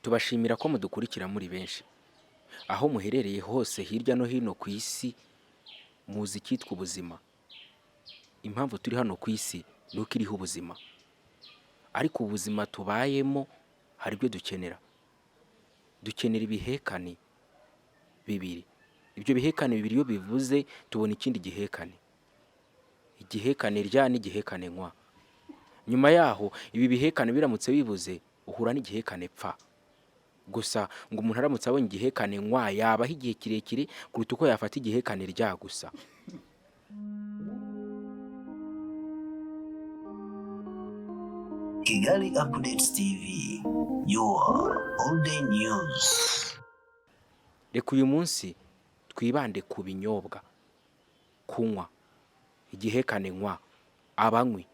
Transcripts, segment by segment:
Tubashimira ko mudukurikira muri benshi. Aho muherereye hose hirya no hino ku isi muzi icyitwa ubuzima. Impamvu turi hano ku isi ni uko iriho ubuzima. Ariko ubuzima tubayemo hari ibyo dukenera. Dukenera ibihekane bibiri. Ibyo bihekane bibiri iyo bivuze tubona ikindi gihekane. Igihekane rya n'igihekane nkwa. Nyuma yaho ibi bihekane biramutse bibuze uhura n'igihekane pfa. Gusa ngo umuntu aramutse abonye igihekane nkwa yabaho igihe kirekire kuruta uko yafata igihekane rya gusa. Kigali Updates TV, your all-day news. Reka uyu munsi twibande ku binyobwa, kunywa, igihekane nkwa, abanywi,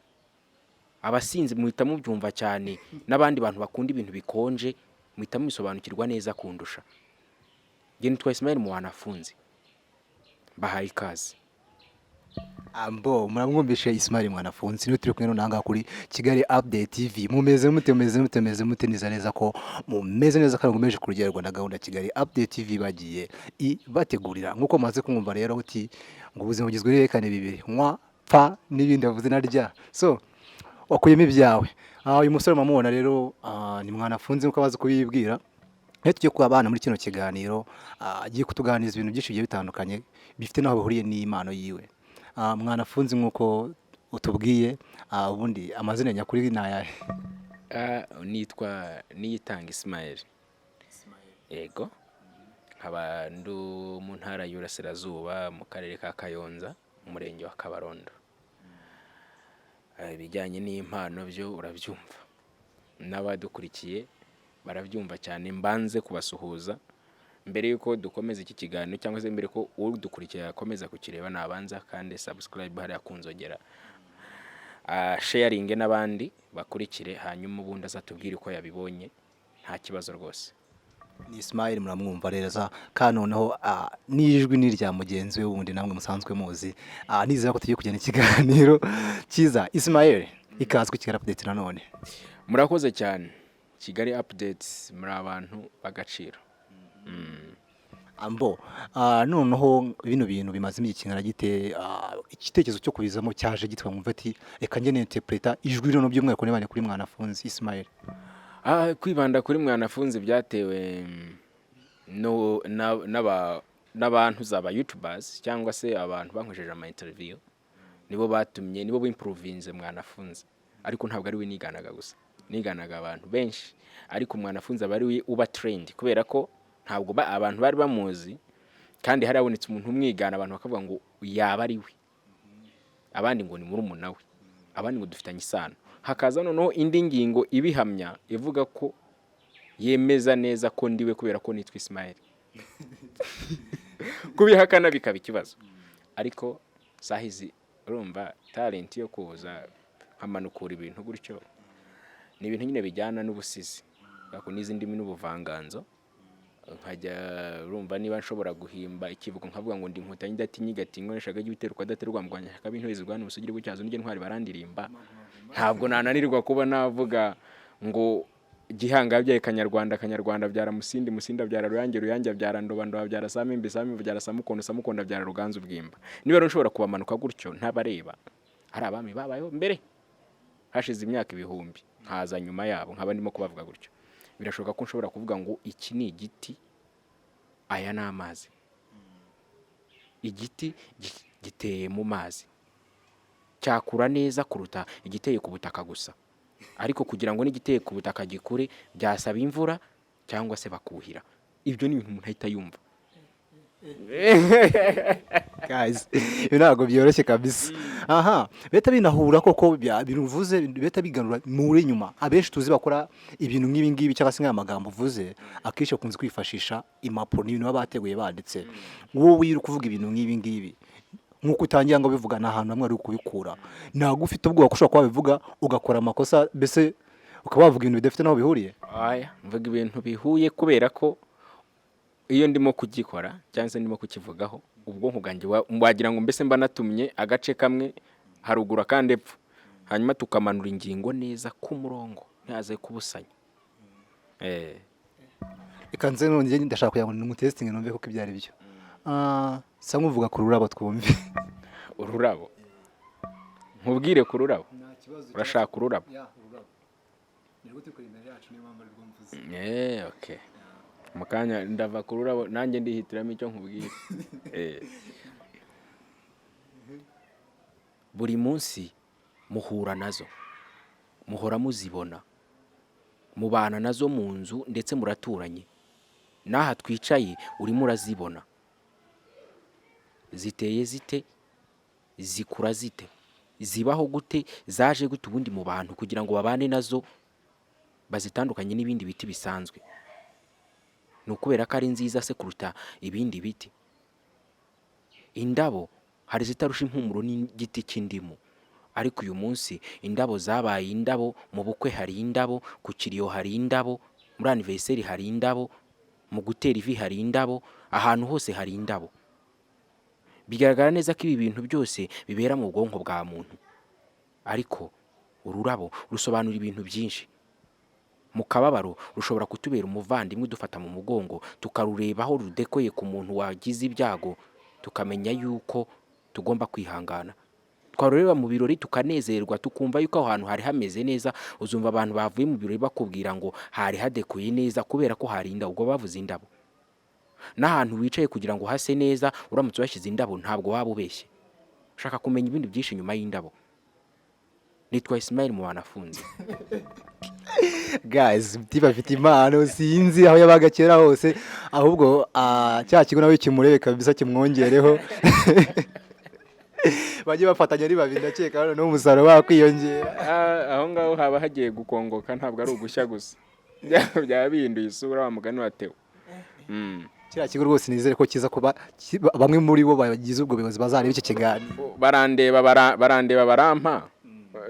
abasinzi muhita mubyumva cyane, n'abandi bantu bakunda ibintu bikonje muhita mubisobanukirwa neza kundusha. Njye nitwa Ismael MWANAFUNZI, bahaye ikaze. Ambo muramwumvishe Ismael MWANAFUNZI niwe turi kumwe nanga kuri Kigali Update TV. Mumeze mute neza ko mumeze neza kandi mumeje ku rugero Rwanda gahunda Kigali Update TV bagiye bategurira nkuko maze kumva rero uti ngo ubuzima bugizwe n'ibihekane bibiri nkwa pfa n'ibindi bavuze narya. So wakuyemo ibyawe. Uyu musore mamubona rero ni MWANAFUNZI nkuko bazi kubibwira. Tugiye kuba abana muri kino kiganiro agiye kutuganiriza ibintu byinshi bigiye bitandukanye bifite naho bihuriye n'Imana yiwe. MWANAFUNZI nkuko utubwiye ubundi amazina nyakuri nayahe? Nitwa Niyitanga Ismael. Yego. Nkaba ndu mu ntara y'Uburasirazuba mu karere ka Kayonza umurenge wa Kabarondo. Ibijyanye n'impano byo urabyumva. N'abadukurikiye barabyumva cyane, mbanze kubasuhuza mbere yuko dukomeza iki kiganiro cyangwa se mbere ko udukurikiye akomeza kukireba nabanza kandi subscribe hariya kunzogera, sharing n'abandi bakurikire, hanyuma ubundi azatubwira uko yabibonye nta kibazo rwose. Ni Ismael muramwumva reza kandi noneho nijwi ni rya mugenzi we wundi namwe musanzwe muzi. Nizera ko tugiye kujyana ikiganiro cyiza. Ismael ikazwe Kigali Updates nanone. Murakoze cyane. Kigali Updates muri abantu bagaciro. Ambo noneho bino bintu bimaze imikingana gite igitekerezo cyo kubizamo cyaje gitwa mwumva ati reka ngene interpreta ijwi rino by'umweko nebane kuri MWANAFUNZI Ismael. Kwibanda kuri MWANAFUNZI byatewe n'abantu zaba YouTubers cyangwa se abantu bankojeje ama interview, nibo batumye nibo bimprovinze MWANAFUNZI. Ariko ntabwo ari we niganaga gusa, niganaga abantu benshi, ariko MWANAFUNZI aba ari we uba trend kubera ko ntabwo abantu bari bamuzi kandi hari abonetse umuntu umwigana abantu bakavuga ngo yaba ari we, abandi ngo ni murumuna we, abandi ngo dufitanye isano. Hakaza noneho indi ngingo ibihamya ivuga ko yemeza neza ko ndiwe kubera ko nitwa Ismael. Kubihakana bikaba ikibazo. Ariko sahizi urumva talent yo kuza nkamanukura ibintu gutyo ni ibintu nyine bijyana n'ubusizi bako n'izindi n'ubuvanganzo. Nkajya urumva niba nshobora guhimba ikivugo nkavuga ngo ndi nkutanyi datinyi gatingo nshaka y'ibiteruka daterwa mugwanya kabintu izirwana ubusugire bw'icyazo n'ige ntwari barandirimba. Ntabwo nananirwa kuba navuga ngo gihanga byaye kanyarwanda byara musindi byara ruyange byara ndoba byara samimbi byara samukondo byara ruganzu bwimba. Niba nshobora kubamanuka gutyo ntabareba hari abami babayeho mbere hashize imyaka ibihumbi nkaza nyuma yabo nkaba ndimo kubavuga gutyo. Birashoboka ko nshobora kuvuga ngo iki ni igiti, aya ni amazi. Igiti giteye mu mazi cyakura neza kuruta igiteye ku butaka gusa, ariko kugira ngo n'igiteye ku butaka gikure byasaba imvura cyangwa se bakuhira. Ibyo ni ibintu umuntu ahita yumva. Guys, ntabwo byoroshye kabisa. Beta binahura koko biruvuze beta biganura muri nyuma. Abenshi tuzi bakora ibintu nk'ibi ngibi cyangwa se nk'amagambo uvuze akishe kunze kwifashisha impapuro n'ibintu baba bateguye banditse. Wowe uri kuvuga ibintu nk'ibi ngibi nkuko utangira ngo bivuga na ahantu hamwe ari kubikura, ntabwo ufite ubwoba ko ushobora kuba bivuga ugakora amakosa bese ukaba wavuga ibintu bidafite naho bihuriye. Mvuga ibintu bihuye kubera ko iyo ndimo kugikora cyangwa se ndimo kukivugaho ubwonko bwanjye wagira ngo mbese mba natumye agace kamwe harugura kandi epfo, hanyuma tukamanura ingingo neza ku murongo ntaze kubusanya. reka nze nongeye ndashaka kugira ngo nimutestinge numve ko ibyari byo. Sa nkuvuga ku rurabo twumve. ururabo nkubwire ku rurabo urashaka ururabo okay mukanya ndava ku rurabo nanjye ndihitiramo icyo nkubwire. Buri munsi muhura nazo, muhora muzibona, mubana nazo mu nzu ndetse muraturanye. N'aha twicaye urimo urazibona. Ziteye zite, zikura zite, zibaho gute, zaje gute ubundi mu bantu kugira ngo babane nazo bazitandukanye n'ibindi biti bisanzwe. Ni ukubera ko ari nziza se kuruta ibindi biti. Indabo hari zitarusha impumuro n'igiti cy'indimu, ariko uyu munsi indabo zabaye indabo. Mu bukwe hari indabo, ku kiriyo hari indabo, muri anniversaire hari indabo, mu gutera ivi hari indabo, ahantu hose hari indabo. Bigaragara neza ko ibi bintu byose bibera mu bwonko bwa muntu, ariko ururabo rusobanura ibintu byinshi. Mu kababaro rushobora kutubera umuvandimwe udufata mu mugongo, tukarurebaho rudekoye ku muntu wagize ibyago, tukamenya yuko tugomba kwihangana. Twarureba mu birori tukanezerwa, tukumva yuko aho hantu hari hameze neza. Uzumva abantu bavuye mu birori bakubwira ngo hari hadekoye neza kubera ko hari indabo, ubwo bavuze indabo. N'ahantu wicaye kugira ngo hase neza, uramutse washyize indabo ntabwo waba ubeshye. Ushaka kumenya ibindi byinshi nyuma y'indabo. Nitwa Ismael MWANAFUNZI. Guys, mtiba afite impano sinzi aho yabaga kera hose, ahubwo cya kigo nawe kimurebe kabisa kimwongereho. Bajye bafatanya ari babiri ndakeka hano n'umusaruro wakwiyongera. Aho ngaho haba hagiye gukongoka, ntabwo ari ugushya gusa. Byaba bihinduye isura wa mugani watewe. Kiriya kigo rwose nizere ko kiza kuba bamwe muri bo bagize ubwo buyobozi bazareba iki kiganiro. Barandeba barampa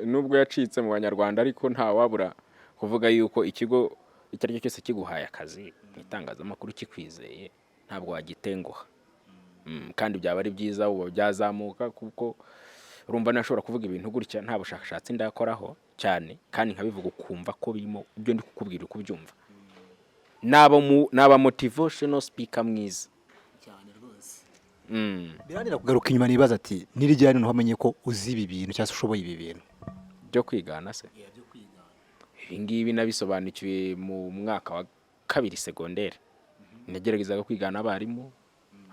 nubwo yacitse mu banyarwanda, ariko nta wabura kuvuga yuko ikigo icyo ari cyo cyose kiguhaye akazi mu itangazamakuru kikwizeye ntabwo wagitenguha. Kandi byaba ari byiza ubu byazamuka, kuko urumva nashobora kuvuga ibintu gutya nta bushakashatsi ndakoraho cyane, kandi nkabivuga ukumva ko birimo ibyo ndi kukubwira uko ubyumva. Naba motivational speaker mwiza cyane rwose. Biranira kugaruka inyuma nibaza ati nirijyane no hamenye ko uzi ibi bintu cyangwa ushoboye ibi bintu byo kwigana se. Ingibi nabisobanukiwe mu mwaka wa 2 secondaire. Nageragezaga kwigana abarimu,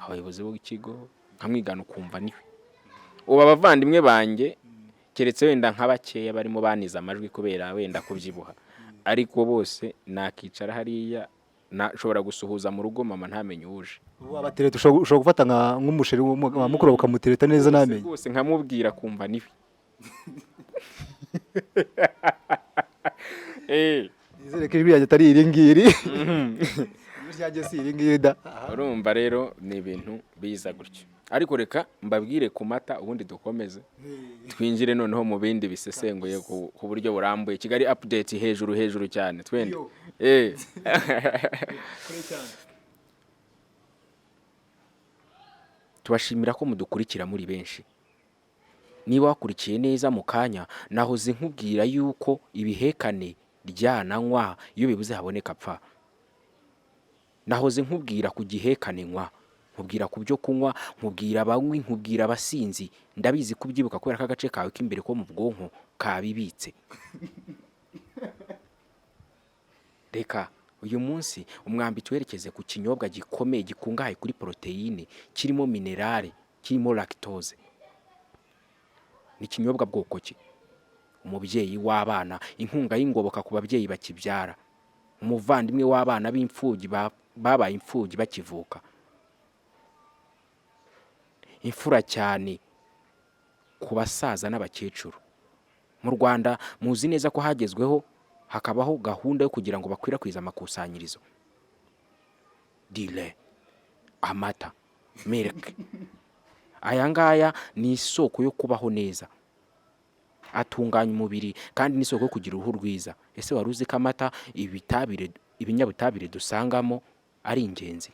abayobozi b'ikigo, nkamwigana ukumva niwe. Ubu abavandimwe banjye keretse wenda nkabakeya barimo baniza amajwi kubera wenda kubyibuha, ariko bose nakicara hariya nashobora gusuhuza mu rugo mama ntamenye uje. Ubu abatereta ushobora gufata nk'umusheri wa mukuru ukamutereta neza namenye. Bose nkamubwira kumva niwe. Nizere ko ibyo atari iringiri. Byajye si iringiri da. Urumva rero ni ibintu biza gutyo. Ariko reka mbabwire ku mata ubundi dukomeze. Twinjire noneho mu bindi bisesenguye ku buryo burambuye. Kigali Updates hejuru cyane twende. Tubashimira ko mudukurikira muri benshi. Niba wakurikiye neza mu kanya nahoze nkubwira yuko ibihekane ryananywa iyo bibuze haboneka pfa. Nahoze nkubwira ku gihekane nywa, nkubwira ku byo kunywa, nkubwira abanywi, nkubwira abasinzi. Ndabizi kubyibuka kubera ko agace kawe k'imbere ko mu bwonko kabibitse. Reka uyu munsi umwambi twerekeze ku kinyobwa gikomeye gikungahaye kuri proteine, kirimo minerale, kirimo lactose. Ni kinyobwa bwoko ki? Umubyeyi w'abana, inkunga y'ingoboka ku babyeyi bakibyara, umuvandimwe w'abana b'imfubyi babaye imfubyi bakivuka, imfura cyane ku basaza n'abakecuru. Mu Rwanda muzi neza ko hagezweho hakabaho gahunda yo kugira ngo bakwirakwiza amakusanyirizo. Dile, amata, milk. Aya ngaya ni isoko yo kubaho neza, atunganya umubiri kandi ni isoko yo kugira uruhu rwiza. Ese wari uzi ko amata ibinyabutabire dusangamo ari ingenzi?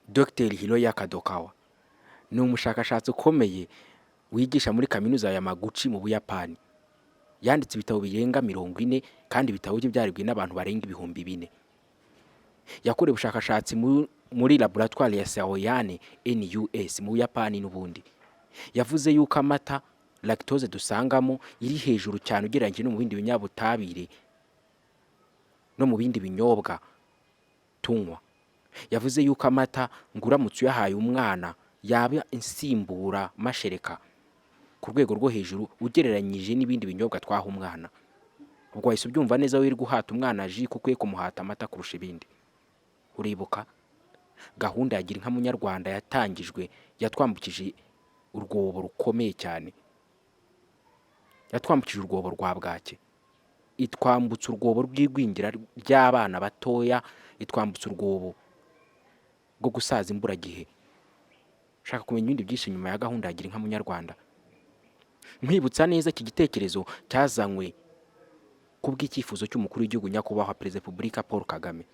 Dr. Hiroya Kadokawa ni umushakashatsi ukomeye wigisha muri kaminuza ya Maguchi mu Buyapani. Yanditse ibitabo birenga 40 kandi ibitabo bye byaribwe n'abantu barenga 4,000. yakorewe ubushakashatsi muri laboratoire ya Saoyane NUS mu Buyapani n'ubundi. Yavuze yuko amata lactose dusangamo iri hejuru cyane ugereranyije no mu bindi binyabutabire no mu bindi binyobwa tunywa. Yavuze yuko amata nguramutse uyahaye umwana yaba insimbura mashereka ku rwego rwo hejuru ugereranyije n'ibindi binyobwa twaha umwana. Ubwo wahise ubyumva neza wiri guhata umwana ji kuko kumuhata amata kurusha ibindi. Uribuka gahunda ya gira inka munyarwanda yatangijwe yatwambukije urwobo rukomeye cyane. Yatwambukije urwobo rwa bwake, itwambutsa urwobo rw'igwingira ry'abana batoya, itwambutsa urwobo rwo gusaza imburagihe. Shaka kumenya ibindi byinshi nyuma ya gahunda ya gira inka munyarwanda. Nkwibutsa neza iki gitekerezo cyazanywe kubw'icyifuzo cy'umukuru w'igihugu nyakubahwa Perezida Repubulika Paul Kagame.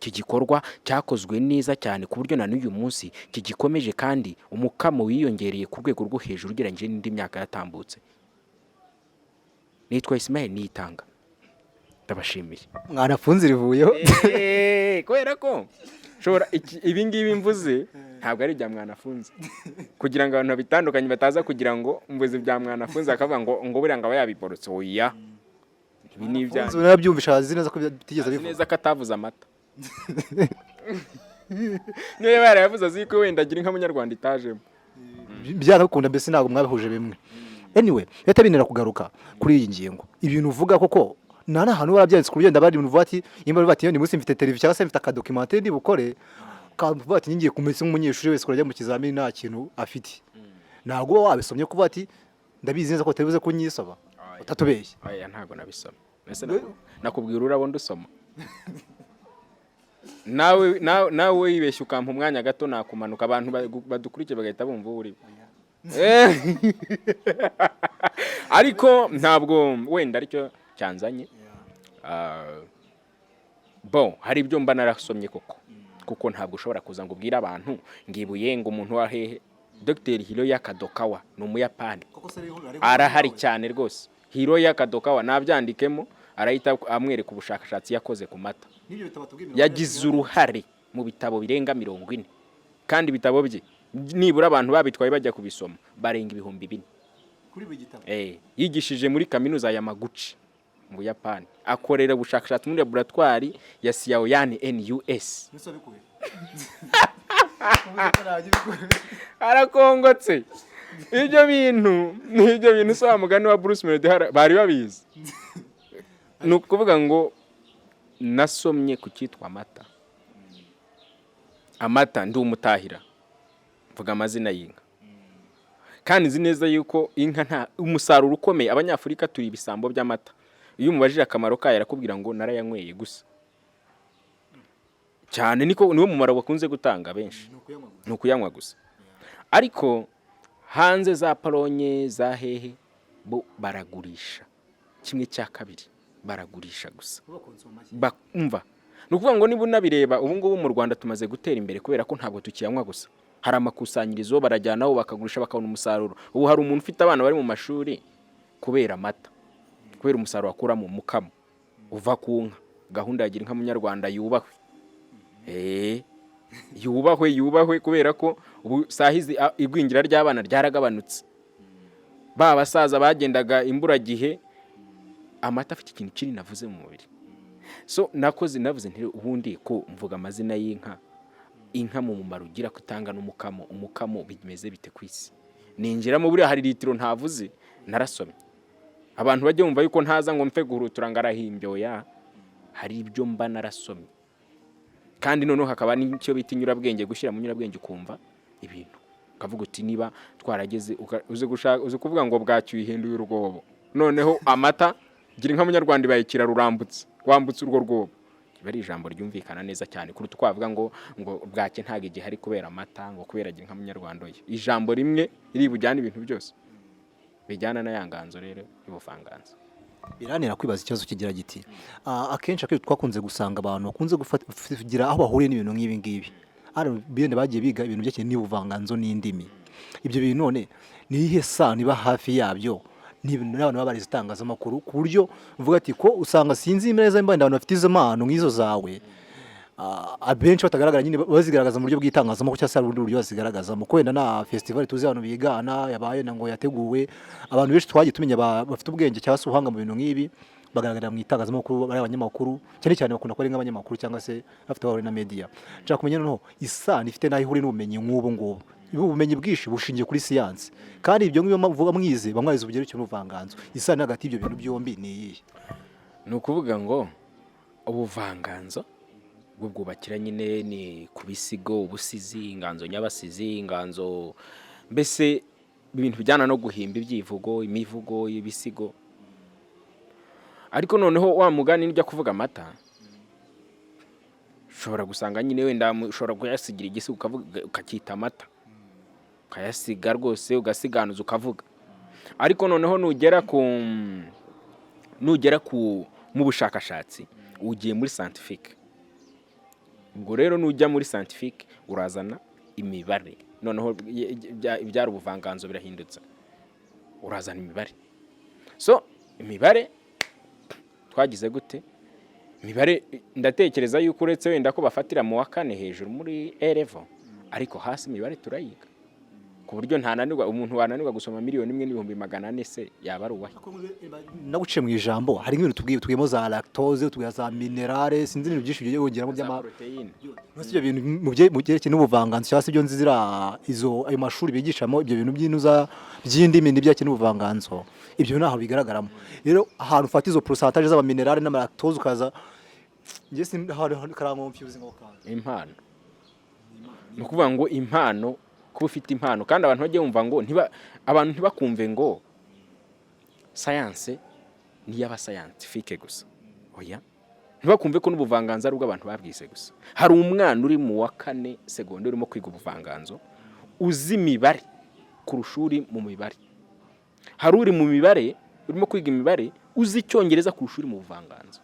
Iki gikorwa cyakozwe neza cyane ku buryo na n'uyu munsi kigikomeje kandi umukamo wiyongereye ku rwego rwo hejuru ugereranyije n'indi myaka yatambutse. Nitwa Ismael Niyitanga, ndabashimiye. Mwanafunzi rivuyeho Kubera ko shora ibi ngibi mvuze ntabwo ari ibya mwanafunzi, kugira ngo abantu bitandukanye bataza kugira ngo mvuze ibya mwanafunzi akavuga ngo buriya ngo yabiborotse. Oya, ibi ni ibyanjye. Nabyumvisha azi neza ko bitigeze bivuga neza ko atavuze amata. Niyo yarayavuze azi ko wenda gira inka munyarwanda itajemo. Byarabikunda mbese ntabwo mwabihuje bimwe. Anyway, leta binera kugaruka kuri iyi ngingo. Ibintu uvuga koko nana hano barabyanditse ku buryo ndabari ibintu bati imba bati ni munsi mfite televiziyo cyangwa se mfite akadocumentary ndi bukore kavuga ati ngiye kumesa nk'umunyeshuri wese kurajya mu kizamini nta kintu afite. Ntago wabisomye kuvuga ati ndabizi neza ko tebuze kunyisaba. Utatubeshye. Aya ntago nabisoma. Mbese nakubwira urabo ndusoma. Nawe wibeshye ukampa umwanya gato nakumanuka abantu badukurikiye bagahita bumva uri. Ariko ntabwo wenda aricyo cyanzanye. Bon, hari ibyo mba narasomye kuko ntabwo ushobora kuza ngo ubwire abantu ngibuye ngo umuntu wa hehe. Dr. Hiroya Kadokawa ni Umuyapani, arahari cyane rwose. Hiroya Kadokawa nabyandikemo arahita amwereka ubushakashatsi yakoze ku mata. Yagize uruhare mu bitabo birenga 40 kandi ibitabo bye nibura abantu babitwaye bajya kubisoma barenga 4,000 kuri buri gitabo. Yigishije muri kaminuza ya Maguchi mu Buyapani, akorera ubushakashatsi muri laboratoire ya Saoyane NUS. Arakongotse. Ibyo bintu so mugani wa Bruce Melody bari babizi. Nukuvuga ngo nasomye ku cyitwa amata. Amata ndi umutahira mvuga amazina y'inka, kandi nzi neza yuko inka nta umusaruro ukomeye. Abanyafurika turi ibisambo by'amata. Iyo umubajije akamaro kayo arakubwira ngo narayanyweye gusa cyane. Niwo mumaro bakunze gutanga benshi, ni ukuyanywa gusa. Ariko hanze za Polonye za hehe bo baragurisha 1/2 baragurisha gusa. Umva nukuvuga ngo niba unabireba ubu ngubu mu Rwanda tumaze gutera imbere kubera ko ntabwo tukiyanywa gusa. Hari amakusanyirizo barajyanaho bakagurisha bakabona umusaruro. Ubu hari umuntu ufite abana bari mu mashuri kubera amata, kubera umusaruro akura mu mukamo uva ku nka. Gahunda ya gira inka munyarwanda yubahwe. Yubahwe kubera ko ubu sahizi igwingira ry'abana ryaragabanutse. Ba basaza bagendaga imburagihe amata afite ikintu kiri navuze mu mubiri. So navuze nti ubundi ko mvuga amazina y'inka. Inka mu mumaro ugira kutanga umukamo bimeze bite kwisi. Ninjiramo buri hari litiro ntavuze narasomye. Abantu bajye bumva yuko ntaza ngo mfe guhurutura ngarahimbyo ya hari ibyo mba narasomye. Kandi noneho hakaba n'icyo bita inyurabwenge, gushyira mu nyurabwenge ukumva ibintu kavuga uti niba twarageze uze kuvuga ngo bwacyuye ihinduye urwobo. Noneho amata gira inka munyarwanda bayikira rwambutse urwo rwobo. Bari ijambo ryumvikana neza cyane kuruta kwavuga ngo bwake ntage igihe hari kubera amata ngo kubera gira inka munyarwanda. Ijambo rimwe iri bujyana ibintu byose bijyana na yanganzo rero y'ubuvanganzo. Biranira kwibaza ikibazo kigira giti akenshi twakunze gusanga abantu bakunze kugira aho bahuriye n'ibintu nk'ibi ngibi. Bene bagiye biga ibintu by'iki n'ubuvanganzo n'indimi. Ibyo bintu none ni ihe sano iba hafi yabyo n'abantu baba barize itangazamakuru ku buryo uvuga ati ko usanga sinzi neza mba abantu bafite izo mpano nk'izo zawe abenshi batagaragara nyine bazigaragaza mu buryo bw'itangazamakuru cyangwa se hari ubundi buryo bazigaragazamo ko wenda na festival tuzi abantu bigana yabaye ngo yateguwe abantu benshi twagiye tumenya bafite ubwenge cyangwa se ubuhanga mu bintu nk'ibi bagaragarira mu itangazamakuru bari abanyamakuru cyane cyane bakunda kuba ari nk'abanyamakuru cyangwa se bafite abari na media nshaka kumenya noneho isano ifite naho ihuri n'ubumenyi nk'ubu ngubu ubumenyi bwinshi bushingiye kuri siyansi kandi ibyo ngibyo bavuga mwize bamwariza ubugerekeranye n'ubuvanganzo isano hagati y'ibyo bintu byombi ni iyihe ni ukuvuga ngo ubuvanganzo bwo bwubakira nyine ni ku bisigo ubusizi inganzo nyabasizi inganzo mbese ibintu bijyana no guhimba ibyivugo imivugo y'ibisigo ariko noneho wa mugani nijya kuvuga amata ushobora gusanga nyine wenda ushobora kuyasigira igisigo ukacyita amata ukayasiga rwose ugasiganuza ukavuga ariko noneho nugera mu bushakashatsi ugiye muri scientifique ubwo rero nujya muri scientifique urazana imibare noneho ibyara ubuvanganzo birahindutse urazana imibare so imibare twagize gute imibare ndatekereza yuko uretse wenda ko bafatira mu wa kane hejuru muri level ariko hasi imibare turayiga ku buryo ntananirwa umuntu wananirwa gusoma 1,400,000 se yaba ari uwahe naguciye mu ijambo hari nk'ibintu tugiyemo za lactose tugiye za minerale sinzi ibintu byinshi bigiye wongeramo proteine ibyo bintu mu byerekeye n'ubuvanganzo cyangwa se ibyo nzira ayo mashuri bigishamo ibyo bintu by'inuza by'indimi n'ibyake n'ubuvanganzo ibyo naho bigaragaramo rero ahantu ufata izo pourcentage z'aba minerale n'ama lactose ukaza ngiye karamo mfyuzi ngo kandi impano no kuvuga ngo impano kuba ufite impano kandi abantu bagiye bumva ngo abantu ntibakumve ngo science ni y'aba scientifique gusa oya ntibakumve ko n'ubuvanganzo ari ubw'abantu babwise gusa hari umwana uri mu wa kane secondaire urimo kwiga ubuvanganzo uzi imibare kurushuri mu mibare hari uri mu mibare urimo kwiga imibare uzi icyongereza kurushuri mu buvanganzo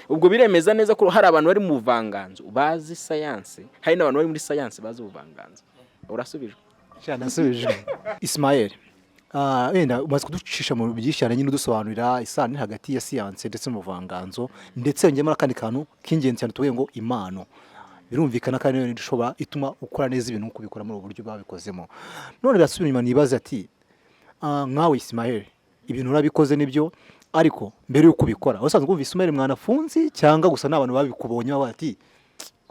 ubwo biremeza neza ko hari abantu bari mu buvanganzo bazi science hari n'abantu bari muri science bazi ubuvanganzo urasubijwe cyane asubijwe Ismael wenda umaze kuducisha mu byishyana nyine udusobanurira isano hagati ya siyanse ndetse n'ubuvanganzo ndetse ngema n'akandi kantu k'ingenzi cyane tuvuye ngo impano birumvikana kandi niyo ishobora ituma ukora neza ibintu uko bikora muri ubu buryo babikozemo none birasubira inyuma nibaza ati nkawe Ismael ibintu urabikoze nibyo ariko mbere yo kubikora usanzwe umva Ismael MWANAFUNZI cyangwa gusa n'abantu babikubonye bati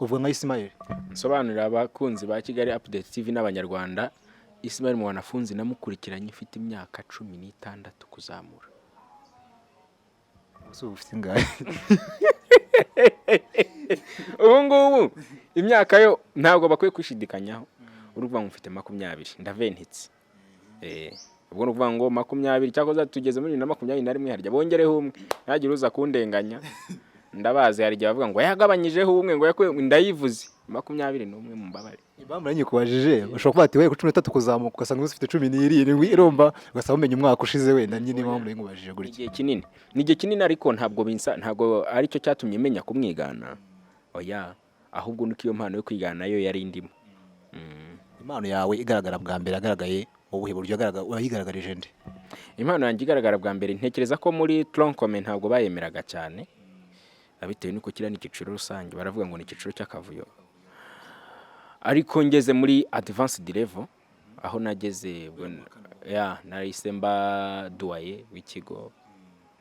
uvuga nka Ismael sobanurira abakunzi ba Kigali Updates TV n'abanyarwanda Ismael MWANAFUNZI namukurikiranye ifite imyaka 16 kuzamura ubu ufite ingahe ubu ngubu imyaka yo ntabwo bakwiye kwishidikanyaho uruvuga ngo mfite 20 ndaventitse ubwo nuvuga ngo 20 cyakoze tugeze muri 2021 harya bongereho umwe yagira uza kundenganya ndabazi hari bavuga ngo yagabanyijeho umwe ngo yakwe ndayivuze 21 n'umwe mu mbabare ibamba nanye kubajije ushobora kuba ati we ku 13 kuzamuka ugasanga ufite 17 iromba ugasaba umenye umwaka ushize wenda nyine impamvu nari nkubajije gutya igihe kinini ariko ntabwo ari cyo cyatumye menya kumwigana oya ahubwo nuko iyo mpano yo kwigana yo yari indimo impano yawe igaragara bwa mbere agaragaye ubuhe buryo urayigaragarije nde impano yanjye igaragara bwa mbere ntekereza ko muri troncome ntabwo bayemeraga cyane abitewe nuko kira n'ikiciro rusange baravuga ngo ni ikiciro cy'akavuyo ariko ngeze muri advanced level aho nageze nahise mba duaye w'ikigo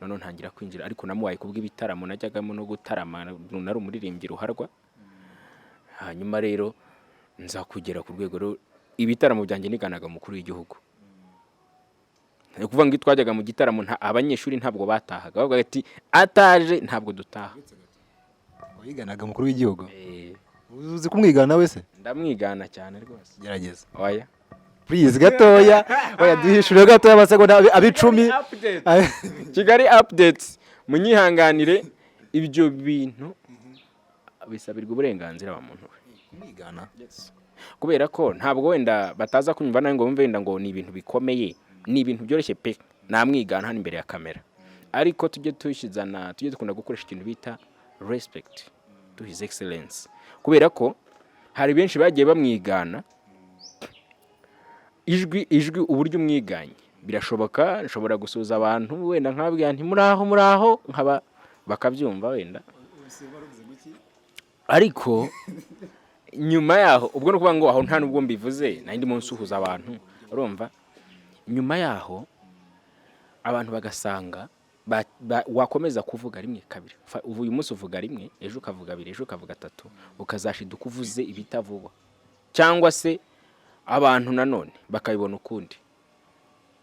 none ntangira kwinjira ariko namuwaye kubw'ibitaramo najyagamo no gutarama nari umuririmbyi ruharwa hanyuma rero nza kugera ku rwego ibitaramo byanjye niganaga mukuru w'igihugu kuvuga ngo twajyaga mu gitaramo abanyeshuri ntabwo batahaga bavuga ati ataje ntabwo dutaha wiganaga mukuru w'igihugu uzi kumwigana wese ndamwigana cyane rwose gerageza oya please gatoya oya duhishurire gatoya amasegonda abicumi Kigali Updates munyihanganire ibyo bintu bisabirwa uburenganzira wa muntu kumwigana kubera ko ntabwo wenda bataza kunyumva nawe ngo bumve wenda ngo ni ibintu bikomeye ni ibintu byoroshye pe namwigana hano imbere ya kamera ariko tujye dukunda gukoresha ikintu bita respect to his excellence kubera ko hari benshi bagiye bamwigana ijwi uburyo umwiganye birashoboka nshobora gusuza abantu wenda nkababwira nti muraho nkaba bakabyumva wenda, ariko nyuma yaho ubwo no kuvuga ngo aho nta nubwo mbivuze nandi munsi uhuza abantu urumva, nyuma yaho abantu bagasanga wakomeza kuvuga rimwe kabiri, uyu munsi uvuga rimwe, ejo ukavuga abiri, ejo ukavuga atatu, ukazashiduka uvuze ibitavugwa, cyangwa se abantu nanone bakabibona ukundi,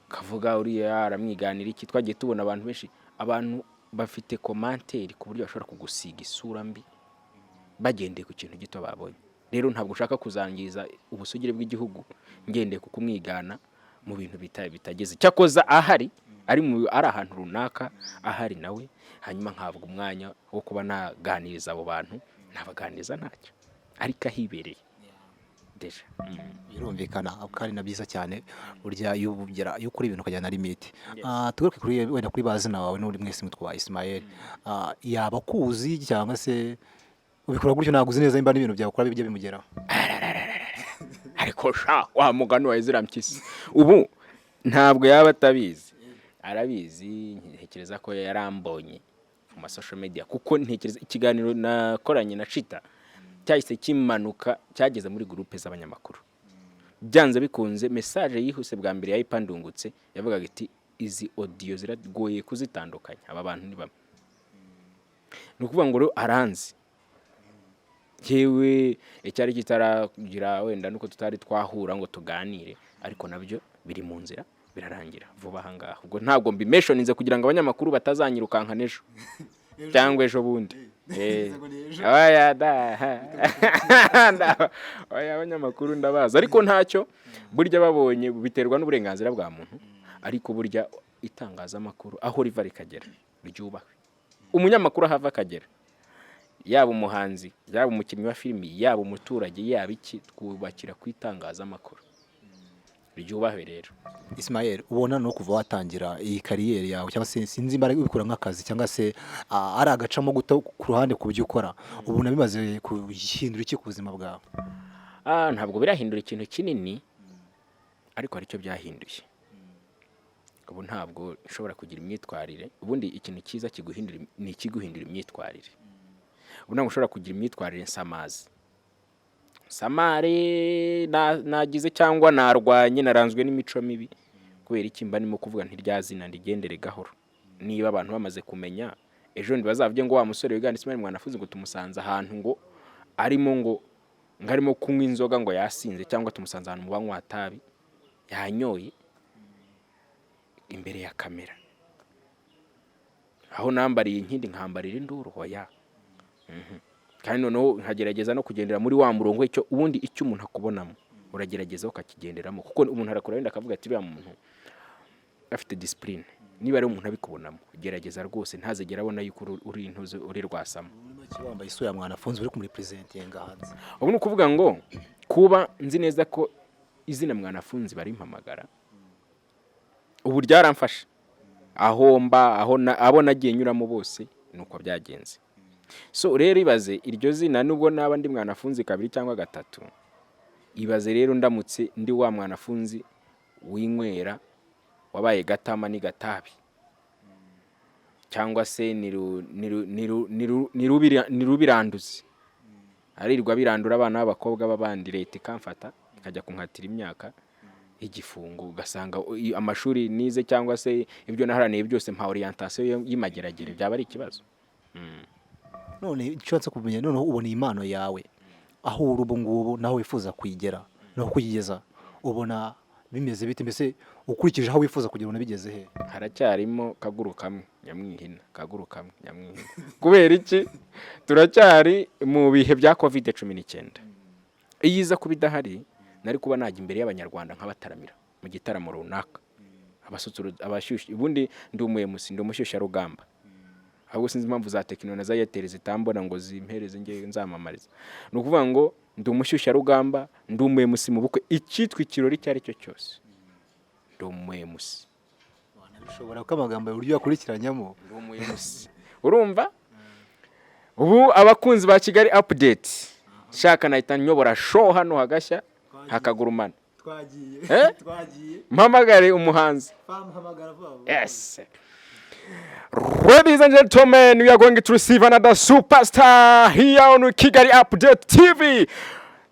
kavuga uriya aramwiganira iki. Twagiye tubona abantu benshi, abantu bafite commentaire ku buryo bashobora kugusiga isura mbi bagendeye ku kintu gito babonye. Rero ntabwo ushaka kuzangiza ubusugire bw'igihugu ngendeye ku kumwigana mu bintu bitageze, cyakoza ahari ari ahantu runaka ahari nawe, hanyuma nkavuga umwanya wo kuba naganiriza abo bantu, nabaganiriza ntacyo, ariko ahibereye deja birumvikana kandi na byiza cyane burya iyo ukora ibintu ukajyana limite. Tugaruke kuri wenda kuri bazina wawe n'uri mwese mutwa Ismael, yaba kuzi cyangwa se ubikora gutyo ntabwo uzi neza nimba n'ibintu byawe ukora bijya bimugeraho. Ariko sha wa mugani wa Ezra Mpyisi ubu ntabwo yaba atabizi, arabizi. Ntekereza ko yarambonye mu social media, kuko ntekereza ikiganiro nakoranye na Chita cyahise kimanuka cyageze muri groupe z'abanyamakuru, byanze bikunze message yihuse bwa mbere yayipandungutse yavugaga iti izi audio ziragoye kuzitandukanya, aba bantu ni bamwe. Nukuvuga ngo aranzi yewe icyari kitaragira wenda nuko tutari twahura ngo tuganire, ariko nabyo biri mu nzira birarangira vuba ahangaha. Ubwo ntabwo mbimeshoninze kugira ngo abanyamakuru batazanyirukanka nejo cyangwa ejo bundi. Oya abanyamakuru ndabaza, ariko ntacyo burya babonye biterwa n'uburenganzira bwa muntu, ariko burya itangazamakuru aho riva rikagera ryubahwe. Umunyamakuru ahava akagera, yaba umuhanzi, yaba umukinnyi wa filimi, yaba umuturage, yaba iki, twubakira ku itangazamakuru ryubahwe. Rero Ismael, ubona no kuva watangira iyi kariyeri yawe cyangwa se sinzi imbaraga ubikora nk'akazi cyangwa se ari agacamo guto ku ruhande ku byo ukora, ubona bimaze kuhindura iki ku buzima bwawe? Ntabwo birahindura ikintu kinini, ariko hari icyo byahinduye. Ubu ntabwo ushobora kugira imyitwarire, ubundi ikintu cyiza kiguhindura ni ikiguhindura imyitwarire. Ubu ntabwo ushobora kugira imyitwarire nsamazi, samare nagize cyangwa narwanye naranzwe n'imico mibi, kubera iki mba nimo kuvuga ntiryazina ndigendere gahoro. Niba abantu bamaze kumenya, ejo ndibazavuge ngo wa musore wigana Ismael MWANAFUNZI ngo tumusanze ahantu ngo arimo kunywa inzoga ngo yasinze, cyangwa tumusanze ahantu mu banywa tabi yanyoye imbere ya kamera, aho nambariye inkindi nkambarira induru hoya. Kandi noneho nkagerageza no kugendera muri wa murongo icyo ubundi icyo umuntu akubonamo uragerageza ukakigenderamo, kuko umuntu arakora wenda akavuga ati uriya muntu afite discipline. Niba ari umuntu abikubonamo gerageza rwose ntazegera abona yuko uri intuze uri rwasama. Wambaye isura ya MWANAFUNZI uri kumuri presentinga hanze. Ubu ni ukuvuga ngo kuba nzi neza ko izina MWANAFUNZI bari mpamagara, ubu ryaramfasha aho abo nagiye nyuramo bose nuko byagenze. So rero ibaze iryo zina nubwo naba ndi MWANAFUNZI kabiri cyangwa gatatu, ibaze rero ndamutse ndi wa MWANAFUNZI winywera wabaye gatama ni gatabi, cyangwa se nirubiranduzi arirwa birandura abana b'abakobwa babandi, leta ikamfata ikajya kunkatira imyaka igifungo, ugasanga amashuri nize cyangwa se ibyo naharaniye byose mpa orientation y'imageragere, byaba ari ikibazo. None icyo kumenya, none ubona impano yawe aho uri ubu ngubu naho wifuza kuyigera no kuyigeza, ubona bimeze bite? Mbese ukurikije aho wifuza kugira ngo bigeze he? Haracyarimo kaguru kamwe nyamwihina, kaguru kamwe nyamwihina. Kubera iki? Turacyari mu bihe bya COVID-19. Iyiza kubidahari nari kuba najya imbere y'abanyarwanda nk'abataramira mu gitaramo runaka, abashyushye. Ubundi ndi umuyemusi, ndi umushyushya rugamba, ahubwo sinzi impamvu za tekino na za Airtel zitambona ngo zimpereze nge nzamamariza. Ni ukuvuga ngo ndi umushyushya rugamba, ndi umuyemusi mu bukwe, icyitwa ikirori cyari cyo cyose ndi umuyemusi. Bishobora ko amagambo y'uburyo yakurikiranyamo ndi umuyemusi. Urumva? Ubu abakunzi ba Kigali Updates shaka nahita nyobora show hano hagashya hakagurumana. twagiye mpamagare umuhanzi. hamagara vuba. Yes. Ladies and gentlemen, we are going to receive another superstar here on Kigali Update TV.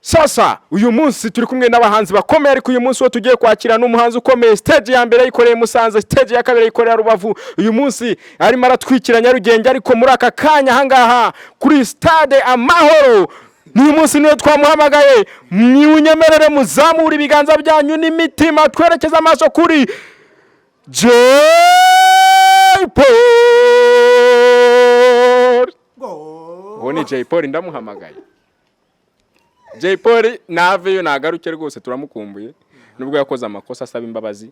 Sasa uyu munsi turi kumwe n'abahanzi bakomeye, ariko uyu munsi wo tugiye kwakira n'umuhanzi ukomeye. Stage ya mbere yikoreye Musanze, stage ya kabiri yikoreye Rubavu. Uyu munsi arimo aratwikira Nyarugenge, ariko muri aka kanya ahangaha kuri stade Amahoro. Uyu munsi niwe twamuhamagaye. Munyemerere muzamura ibiganza byanyu n'imitima, twerekeza amaso kuri Jay Paul. Uwo ni Jay Paul, ndamuhamagaye. Jay Paul naveyo nagaruke rwose, turamukumbuye. Nubwo yakoze amakosa asaba imbabazi,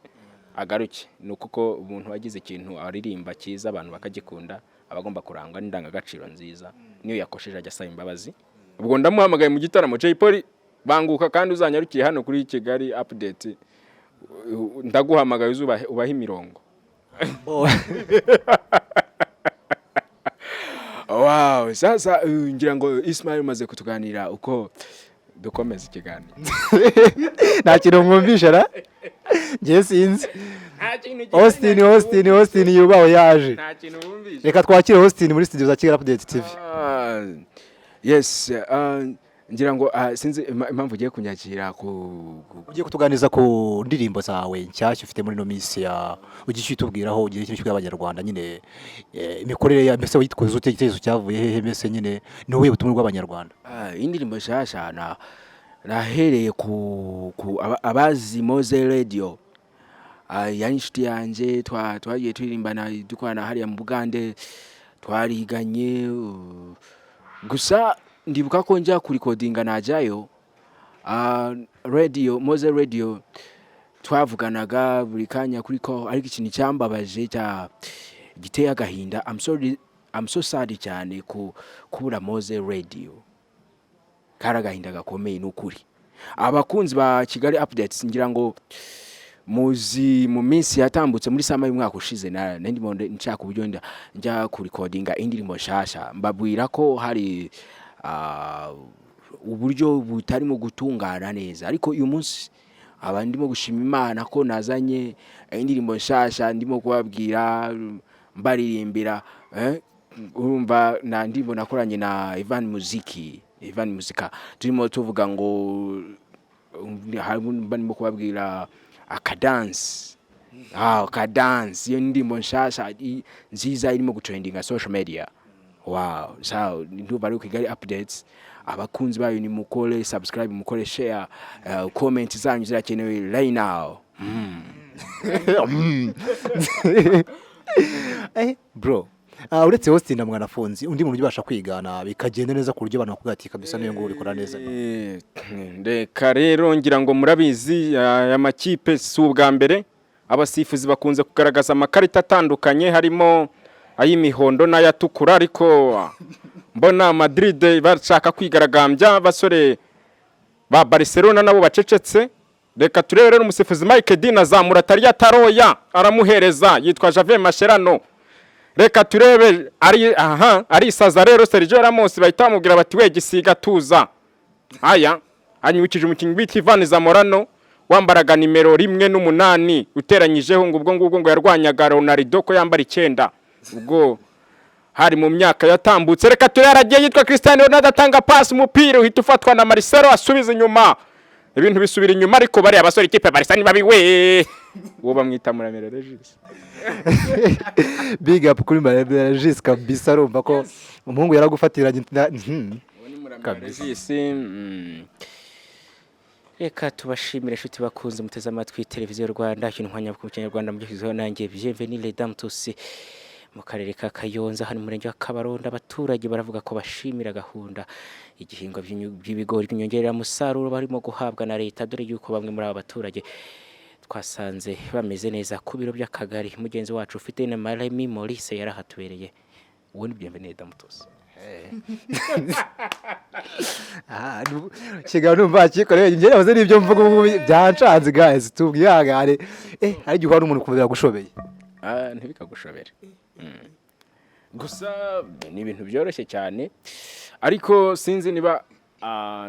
agaruke. Nuko umuntu wagize ikintu aririmba cyiza abantu bakagikunda, abagomba kurangwa n'indangagaciro nziza. Niyo yakosheje ajya asaba imbabazi. Ubwo ndamuhamagaye mu gitaramo. Jay Paul, banguka kandi uzanyarukiye hano kuri Kigali Update. Ndaguhamagaye ubahe imirongo. Wow, sasa ngira ngo Ismael maze kutuganira uko dukomeza ikiganiro. Nta kintu mwumvisha ra? Ngiye sinzi. Austin yubaho yaje. Nta kintu mwumvisha. Reka twakire Austin muri studio za Kigali Update TV. Yes, ngira ngo sinzi impamvu ugiye kunyakira ugiye kutuganiza ku ndirimbo zawe nshyashya ufite muri no minsi ya ugiye tubwiraho ugiye ikintu cy'abanyarwanda nyine imikorere ya mbese witkoze utekerezo cyavuye hehe mbese nyine ni wowe butumwa bw'abanyarwanda. Indirimbo nshyashya nahereye ku abazi Moze Radio, ya inshuti yanjye twagiye turirimbana dukwana hariya mu Bugande, twariganye gusa ndibuka ko njya kuri recordinga najyayo radio Moze Radio twavuganaga buri kanya kuri ko, ariko ikintu cyambabaje giteye agahinda. I'm so sad cyane kubura Moze Radio, karagahinda gakomeye n'ukuri. Abakunzi ba Kigali Updates ngira ngo muzi mu minsi yatambutse muri sama y'umwaka ushize ndimo nshaka uburyo njya kuri recordinga indirimbo nshasha, mbabwira ko hari uburyo butarimo gutungana neza, ariko uyu munsi abandimo gushima Imana ko nazanye indirimbo nshasha, ndimo kubabwira mbaririmbira. Urumva na ndirimbo nakoranye na Ivan Muzika, turimo tuvuga ngo barimo kubabwira akadance. Akadance iyo ndirimbo nshasha nziza irimo gutrendinga social media. Wow, so nduba ari Kigali Updates. Abakunzi bayo ni mukore subscribe, mukore share, comment zanyu zirakenewe right now. Bro, uretse Austin MWANAFUNZI undi muntu ubasha kwigana bikagenda neza ku buryo abantu bakugati kabisa niyo ngo urikora neza. Ndeka rero ngira ngo murabizi ya makipe si ubwa mbere abasifuzi bakunze kugaragaza amakarita atandukanye, harimo ay'imihondo n'ayatukura, ariko mbona Madrid bashaka kwigaragambya, basore ba Barcelona nabo bacecetse. Reka turebe rero umusifuzi Mike Dina azamura tariya taroya aramuhereza, yitwa Javier Mascherano. Reka turebe ari isaza rero Sergio Ramos bahita bamubwira bati we gisiga tuza. Anyibukije umukinnyi bita Ivan Zamorano wambaraga nimero 1 uteranyijeho ngo yarwanyaga Ronaldo ko yambara 9. Ubwo hari mu myaka yatambutse. Reka tuyaragiye yitwa Cristiano Ronaldo atanga pass umupira uhita ufatwa na Marcelo asubiza inyuma, ibintu bisubira inyuma, ariko bari abasore ikipe Barcelona babi we uwo bamwita Muramira Regis. Big up kuri Muramira Regis kabisa, urumva ko umuhungu yaragufatiranye Regis. Reka tubashimire inshuti bakunze muteze amatwi televiziyo Rwanda, ikintu nkwanya ku Kinyarwanda mugizeho nanjye bienvenue les dames tous mu karere ka Kayonza hano murenge wa Kabaronda. Abaturage baravuga ko bashimira gahunda igihingwa by'ibigori by'inyongerera musaruro barimo guhabwa na leta, dore yuko bamwe muri aba baturage twasanze bameze neza ku biro by'akagari. Mugenzi wacu ufite na Maremi Maurice yarahatubereye. Uwo ni bienvenue les dames tous. Kigali numva kikoreye njye navuze n'ibyo mvuga byancanze guys, tubwihangane. Ari gihe hari umuntu kumvira gushobeye. Ntibikagushobere. Gusa ni ibintu byoroshye cyane, ariko sinzi niba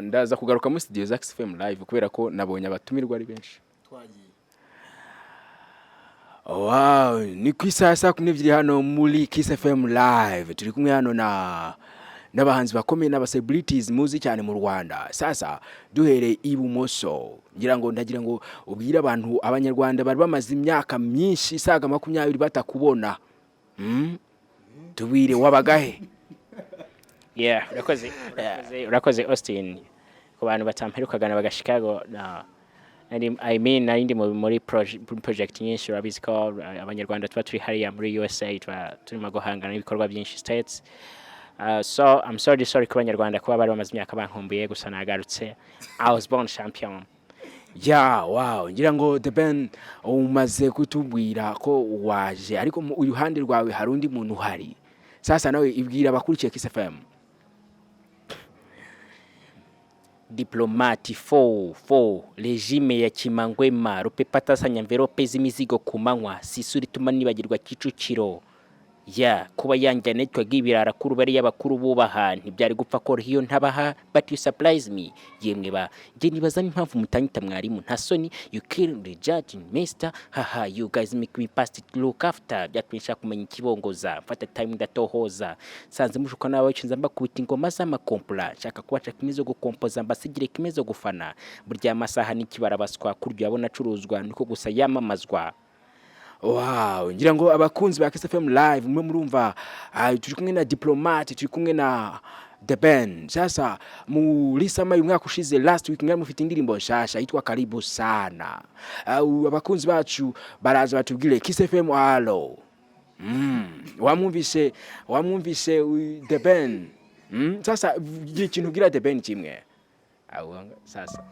ndaza kugaruka muri studio za XFM live kubera ko nabonye abatumirwa ari benshi. Wow, ni ku isaha saa 12 hano muri Kiss FM live. Turi kumwe hano n'abahanzi bakomeye n'aba celebrities muzi cyane mu Rwanda. Sasa duhere ibumoso. Ndagira ngo ubwire abantu abanyarwanda bari bamaze imyaka myinshi isaga 20 batakubona. Tubwire wabagahe. Yeah, urakoze Austin. Ku bantu batamperukagana baga Chicago na narindi muri project nyinshi urabizi ko abanyarwanda tuba turi hariya muri USA turimo guhangana n'ibikorwa byinshi states. So I'm sorry ku banyarwanda kuba bari bamaze imyaka bankumbuye gusa nagarutse. I was born champion. Yeah, wow, ngira ngo The Ben umaze kutubwira ko waje ariko mu ruhande rwawe hari undi muntu uhari. Sasa nawe ibwira abakurikiye Kiss FM. Diplomati 4 regime ya Kimangwema rupepatasanya envelope z'imizigo ku manywa sisuri tuma nibagirwa Kicukiro. Ya kuba yanjyane twagibirara kuru bari y'abakuru bubaha ntibyari gupfa ko hiyo ntabaha, but you surprise me. Yemwe ba je nibaza impamvu mutanyita mwarimu nta soni, you kill the judge mister, haha you guys make me pass it look after. Byatwisha kumenya ikibongoza mfata time ndatohoza sanze mushuka nawe cyinza mbakubita ingoma z'amakompla nshaka kubaca kimizo gukompoza mbasigire kimizo gufana burya amasaha n'ikibarabaswa kuryo abona acuruzwa niko gusa yamamazwa. Wow, ngira ngo abakunzi ba Kiss FM live mwe murumva turi kumwe na Diplomat, turi kumwe na The Ben. Sasa muri sama y'umwaka ushize last week mwari mufite indirimbo nshasha yitwa Karibu Sana. Abakunzi bacu baraza batubwire Kiss FM allo. Wamwumvise The Ben. Sasa ikintu gira The Ben kimwe. Sasa.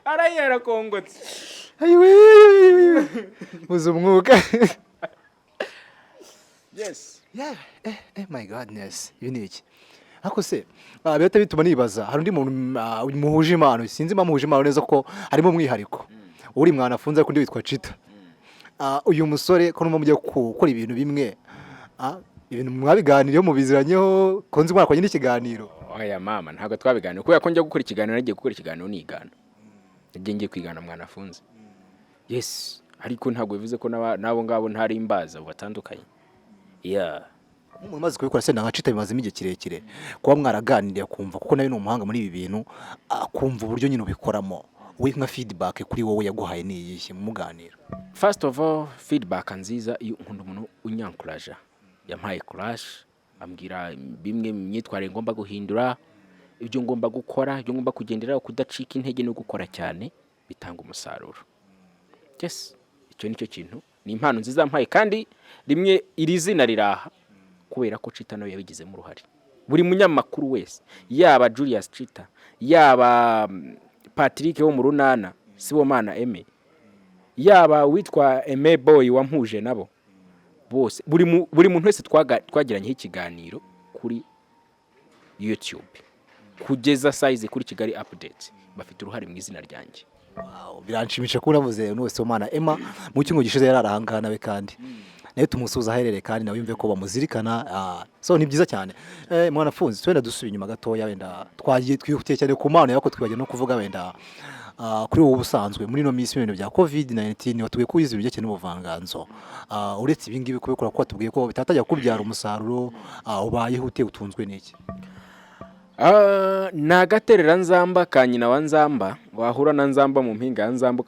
Arayera kongotse. Ayiwe muzo umwuka. Yes. Yeah. My godness. Ibi ni iki? Ako se bihita bituma nibaza hari undi muntu muhuje impano sinzi muhuje impano neza ko harimo umwihariko. Uri Mwanafunzi ariko ndi witwa Chita. Uyu musore ko numwe mujye gukora ibintu bimwe. Ibintu mwabiganiriye mu biziranyeho konzi mwana kwa nyine ikiganiro. Oya mama ntabwo twabiganira kubera ko njya gukora ikiganiro nagiye gukora ikiganiro nigana. Ngiye kwigana Mwanafunzi. Yes, ariko ntabwo bivuze ko nabo ngabo ntari imbaza batandukanye. Yeah. Umuntu maze kubikora se nanga Chita bimaze imige kirekire. Kuba mwaraganiriye kumva kuko nayo n'umuhanga muri ibi bintu akumva uburyo nyine ubikoramo. We nka feedback kuri wowe yaguhaye ni yihe mu muganiro? First of all, feedback nziza iyo nkunda umuntu unyankuraje. Yampaye courage, ambwira bimwe myitware ngomba guhindura, ibyo ngomba gukora, ibyo ngomba kugendera kudacika intege no gukora cyane bitanga umusaruro. Yes, icyo nicyo kintu. Ni impano nziza mpaye kandi rimwe iri zina riraha kubera ko Chita nawe yabigize mu ruhari. Buri munyamakuru wese, yaba Julius Chita, yaba Patrick wo mu Runana, Sibomana Aime, yaba witwa Aime Boy wampuje nabo. Bose buri muntu wese twagiranye ikiganiro kuri YouTube kugeza size kuri Kigali Updates bafite uruhare mu izina ryanjye. Wow, biranshimisha ko uravuze n'uwese Sibomana Aime mu kingo gishize yararahanga nawe kandi nayo tumusuza aherere kandi nawe yumve ko bamuzirikana. So ni byiza cyane. Mwanafunzi twenda dusubiye inyuma gatoya wenda twagiye twihutiye cyane ku mpano yako twibagiye no kuvuga wenda kuri ubu busanzwe muri no minsi ibintu bya COVID-19 watugiye kuyiza ibijyanye n'ubuvanganzo. Uretse ibi ngibi kubikora ko watubwiye ko bitatajya kubyara umusaruro ubaye hute utunzwe n'iki? Nagaterera nzamba kanyina wa nzamba wahura na nzamba mu mpinga ya nzamba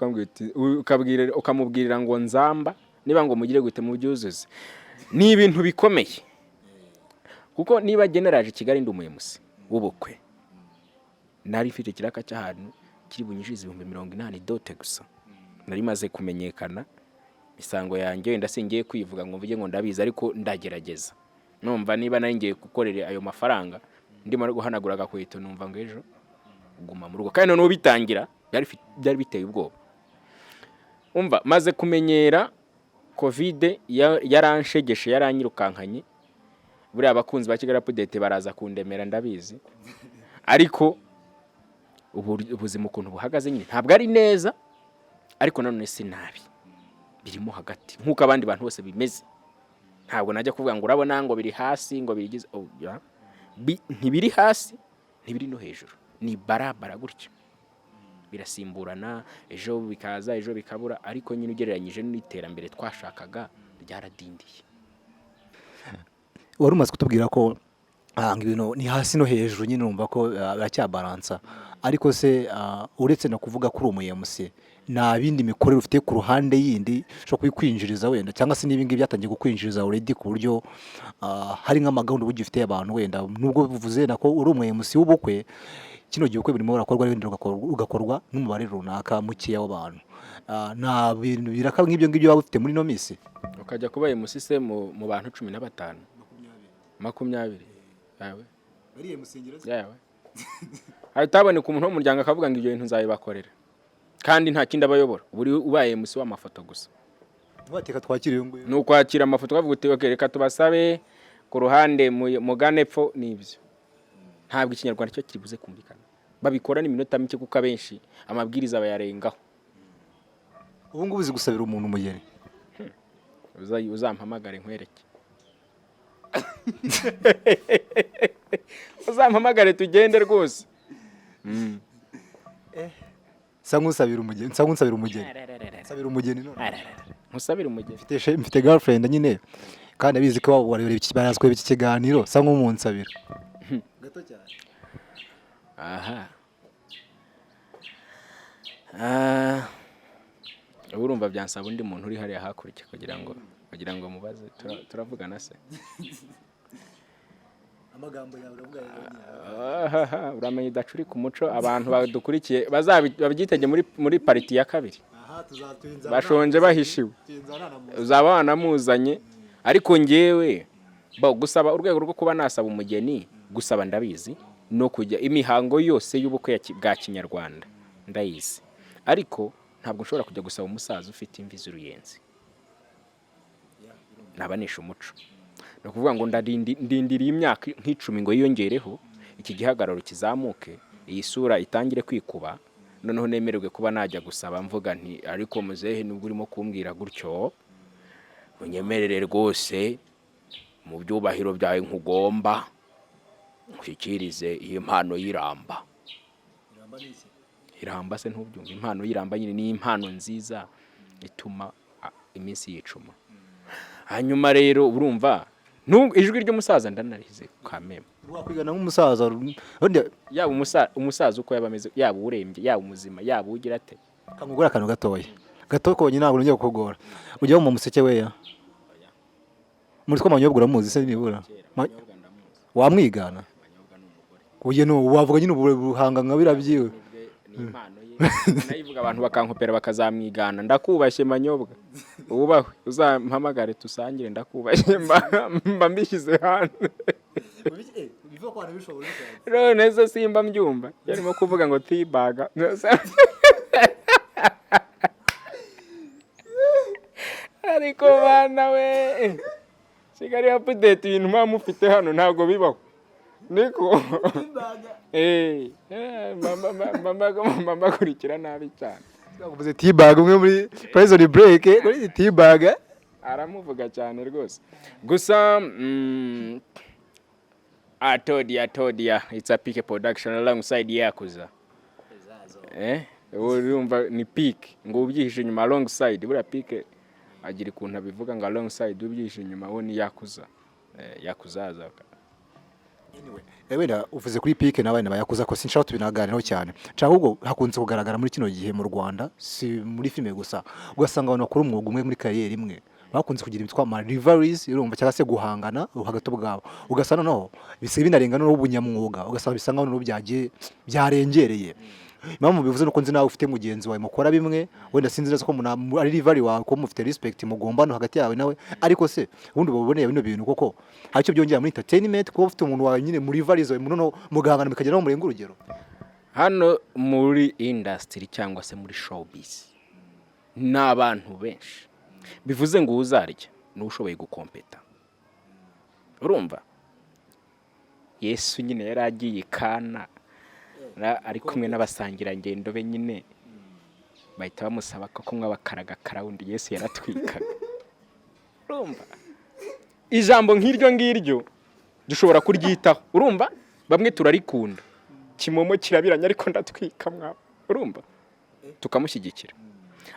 ukamubwirira ngo nzamba niba ngo mugire gute mu byuzuze. Ni ibintu bikomeye kuko niba generaje Kigali ndi umuyemusi w'ubukwe nari mfite kiraka cy'ahantu kiri bunyishize 180 dote gusa nari maze kumenyekana isango yanjye wenda singiye kwivuga ngo mvuge ngo ndabiza ariko ndagerageza numva niba nari ngiye gukorera ayo mafaranga ndimo guhanagura agakweto numva ngo ejo guma mu rugo kandi no bitangira byari biteye ubwoba. Umva maze kumenyera COVID yaranshegeshe yaranyirukankanye buri abakunzi ba Kigali Updates baraza kundemera ndabizi ariko ubuzima ukuntu buhagaze nyine ntabwo ari neza ariko nanone si nabi birimo hagati nkuko abandi bantu bose bimeze. Ntabwo najya kuvuga ngo urabona ngo biri hasi ngo birigize ntibiri hasi ntibiri no hejuru, ni barabara gutyo, birasimburana, ejo bikaza ejo bikabura, ariko nyine ugereranyije n'iterambere twashakaga ryaradindiye. wari umaze kutubwira ko ibintu ni hasi no hejuru, nyine numva ko biracyabaransa, ariko se uretse no kuvuga kuri umuyemusi, nta bindi mikorere ufite ku ruhande yindi ushobora kuyikwinjiriza wenda, cyangwa se n'ibingi byatangiye kukwinjiriza already ku buryo hari nk'amagahunda uburyo ufite abantu wenda, nubwo bivuze nako uri umuyemusi w'ubukwe, kino gihe ubukwe burimo burakorwa wenda ugakorwa n'umubare runaka mukeya w'abantu, nta bintu biraka nk'ibyo ngibyo waba ufite muri ino minsi, ukajya kuba MC se mu bantu 15 20 yawe bariye musengero yawe hataboneka umuntu wo mu muryango akavuga ngo ibyo bintu nzabibakorera, kandi nta kindi abayobora, buri ubaye MC w'amafoto gusa, bateka twakiriye ngo ni ukwakira amafoto bavuga uti reka tubasabe ku ruhande mugane pfo n'ibyo. Ntabwo ikinyarwanda cyo kibuze kumvikana, babikora n'iminota mike kuko abenshi amabwiriza bayarengaho. ubu ngubu uzi gusabira umuntu umugeni, uzampamagare nkwereke uzampamagare tugende rwose. cyangwa unsabira umugeni, cyangwa unsabira umugeni, nsabira umugeni none nkusabira umugeni, mfite girlfriend nyine, kandi abizi ko warebera iki kiganiro, cyangwa umunsabira gato cyane. urumva byansaba undi muntu uri hariya hakurya kugira ngo mubaze turavugana se. Amagambo yawe uravuga uramenye udacuri ku muco, abantu badukurikiye babyitege muri pariti ya kabiri, bashonje bahishiwe, uzaba wanamuzanye. Ariko ngewe gusaba urwego rwo kuba nasaba umugeni, gusaba ndabizi, no kujya imihango yose y'ubukwe bwa kinyarwanda ndayizi, ariko ntabwo nshobora kujya gusaba umusaza ufite imvi z'uruyenzi, nabanisha umuco. No kuvuga ngo ndindiriye imyaka nk'icumi ngo yiyongereho, iki gihagararo kizamuke, iyi sura itangire kwikuba, noneho nemererwe kuba najya gusaba mvuga nti ariko muzehe nubwo urimo kumbwira gutyo, unyemerere rwose mu byubahiro byawe nkugomba nkushyikirize iyi mpano y'iramba. Iramba se ntubyumva? Impano y'iramba nyine ni impano nziza ituma iminsi yicuma. Hanyuma rero urumva ijwi ry'umusaza ndanarize kameme, wakwigana nk'umusaza, yaba umusaza uko yaba ameze, yaba urembye, yaba umuzima, yaba ugira ate. Kamugura akantu gato konyine, ntabwo ngiye kukugora. Ujya mu museke weya muri two manyobwa uramuzi se nibura? Wamwigana kuye no wavuga nyine ubuhanga nka birabyiwe impano ye nayivuga, abantu bakankopera bakazamwigana. Ndakubashye Manyobwa, ubahwe, uzampamagare tusangire, ndakubashye mba mbishyize hanze. biva kwa nabishobora none se simba mbyumva yarimo kuvuga ngo tibaga. Ariko bana we, Kigali Updates ibintu mufite hano ntabwo bibaho, niko mama kurikira nabi cyane. Uvuze tibaga umwe muri prison break, kuri tibaga aramuvuga cyane rwose. Gusa atodia it's a peak production alongside Yakuza. Urumva ni peak ngo ubyihishe nyuma alongside, buriya peak agira ikuntu abivuga ngo alongside ubyihishe nyuma wo ni Yakuza. Yakuzaza. Wenda uvuze kuri pike n'abana bayakuza ko sinshaka tubinaganiraho cyane. Cyangwa ubwo hakunze kugaragara muri kino gihe mu Rwanda, si muri filime gusa, ugasanga abantu bakora umwuga umwe muri kariyeri imwe bakunze kugira imitwa ama rivalries, urumva cyangwa se guhangana hagati bwabo, ugasanga no bise binarengana n'ubunyamwuga, ugasanga bisanga no byagiye byarengereye. Impamvu bivuze nuko nzi nawe ufite mugenzi wawe mukora bimwe, wenda sinzi neza ko ari rival wawe, ko mufite respect mugombano hagati yawe nawe, ariko se ubundi baboneye bino bintu koko hacyo byongera muri entertainment, ko ufite umuntu wawe nyine muri rivalries wawe muno mugahangana bikagera no murenga urugero. Hano muri industry cyangwa se muri showbiz n'abantu benshi, bivuze ngo uzarya n'ushoboye gukompeta. Urumva Yesu nyine yaragiye Kana ari kumwe n'abasangira ngendo be, nyine bahita bamusaba ko kumwe bakaraga karawundi, Yesu yaratwikaga. Urumva ijambo nk'iryo ngiryo dushobora kuryitaho urumva bamwe turarikunda kimomo kirabiranya ariko ndatwika mwa urumva tukamushyigikira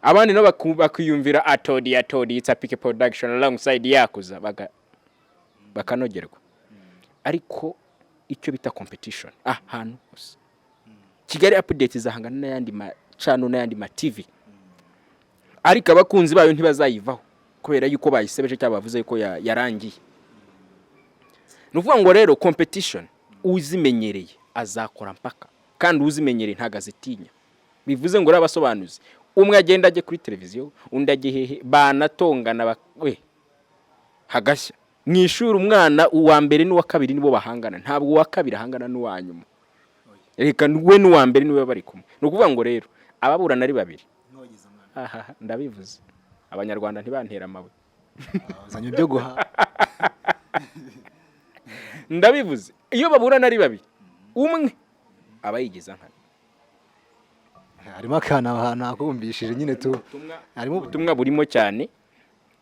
abandi no bakiyumvira atodi it's a pick production alongside yakuza bakanogerwa ariko icyo bita competition ahantu hose Kigali Updates izahangana n'ayandi macano n'ayandi ma TV ariko abakunzi bayo ntibazayivaho kubera yuko bayisebeje cyangwa bavuze yuko yarangiye nuvuga ngo rero competition uzimenyereye azakora mpaka kandi uzimenyereye ntagazitinya bivuze ngo rabasobanuzi umwe agenda aje kuri televiziyo undi aje hehe banatongana hagashya mwishura umwana uwa mbere n'uwa kabiri nibo bahangana ntabwo uwa kabiri ahangana n'uwa nyuma reka we n'uwa mbere niwe bari kumwe nukuvuga ngo rero ababurana ari babiri ndabivuze abanyarwanda ntibantera amabuye bazanye byo guha ndabivuze iyo baburana ari babiri umwe abayigiza nkana harimo akana ahantu hakumbishije nyine tu harimo ubutumwa burimo cyane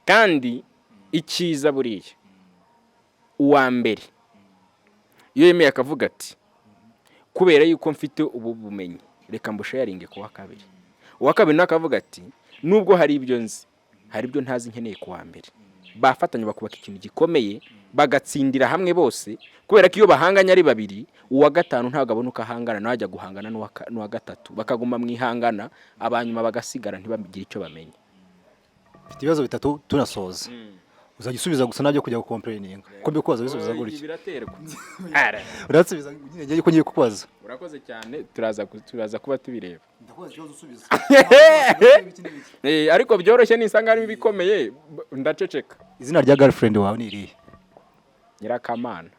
kandi ikiza buriya uwa mbere iyo yemeye akavuga ati kubera yuko mfite ubu bumenyi reka mbusharinge kuwa kabiri uwa kabiri nakavuga ati nubwo hari ibyo nzi hari ibyo ntazi nkeneye kuwa mbere bafatanya bakubaka ikintu gikomeye bagatsindira hamwe bose kubera ko iyo bahanganya ari babiri uwa gatanu ntabwo abonuka hangana najya guhangana n'uwa gatatu bakaguma mwihangana abanyuma bagasigara ntibagire icyo bamenye mfite ibibazo bitatu turasoza uzajya usubiza gusa nabyo kujya gukomplaininga ko mbikubaza bisubiza gutya biraterwa urasubiza ngiye ko ngiye kukubaza urakoze cyane turaza kuba tubireba ndakubaza ikibazo usubiza ariko byoroshye nisanga ari bikomeye ndaceceka izina rya girlfriend wawe ni irihe Nyirakamana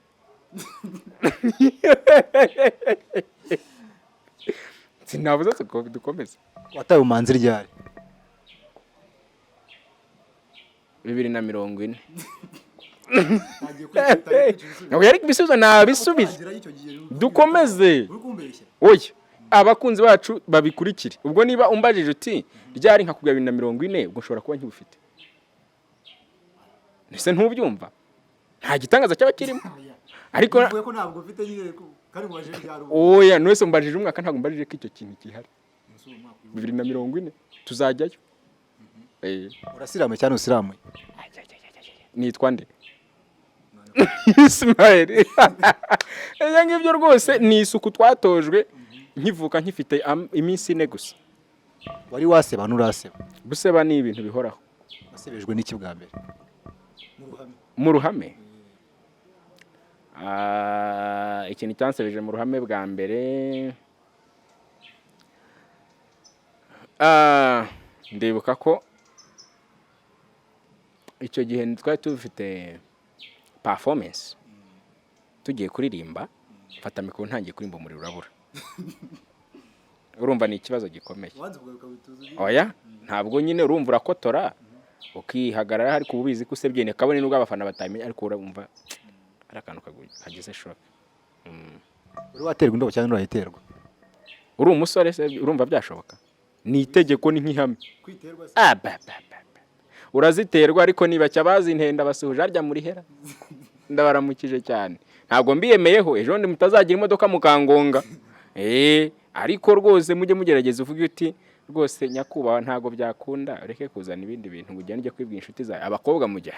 sinavuze ko dukomeze wataye umanzi ryari 2040 ntabwo yari ibisubizo nabisubiza dukomeze oya abakunzi bacu babikurikire ubwo niba umbajije uti ryari nka kugaba 2040 ubwo nshobora kuba nkibufite nese ntubyumva nta gitangaza cyaba kirimo ariko ko ntabwo ufite nyine kandi mubajije ryari oya nwese umbajije umwaka ntabwo umbajije ko icyo kintu gihari 2040 tuzajyayo urasiramuye cyane usiramuye nitwa nde Ismael aya ngibyo rwose ni isuku twatojwe nkivuka nkifite iminsi ine gusa wari waseba nuraseba guseba ni ibintu bihoraho wasebejwe n'iki bwa mbere mu ruhame ikintu cyansebeje mu ruhame bwa mbere ndibuka ko icyo gihe twari tufite performance tugiye kuririmba mfata mikoro ntangiye kurimba umuriro urabura urumva ni ikibazo gikomeye oya ntabwo nyine urumva urakotora ukihagarara ariko ububizi ko usebye ne kabone nubwo abafana batamenye ariko urumva ari akantu kagize shock uri waterwa indobo cyane urayiterwa uri umusore se urumva byashoboka ni itegeko ni nk'ihame kwiterwa uraziterwa ariko niba cyabazi intenda basuhuje arya muri hera ndabaramukije cyane ntabwo mbiyemeyeho ejo ndi mutazagira imodoka mukangonga ariko rwose mujye mugerageza uvuge uti rwose nyakubaha ntago byakunda ureke kuzana ibindi bintu ngo ugende kwibwira inshuti zawe abakobwa mujye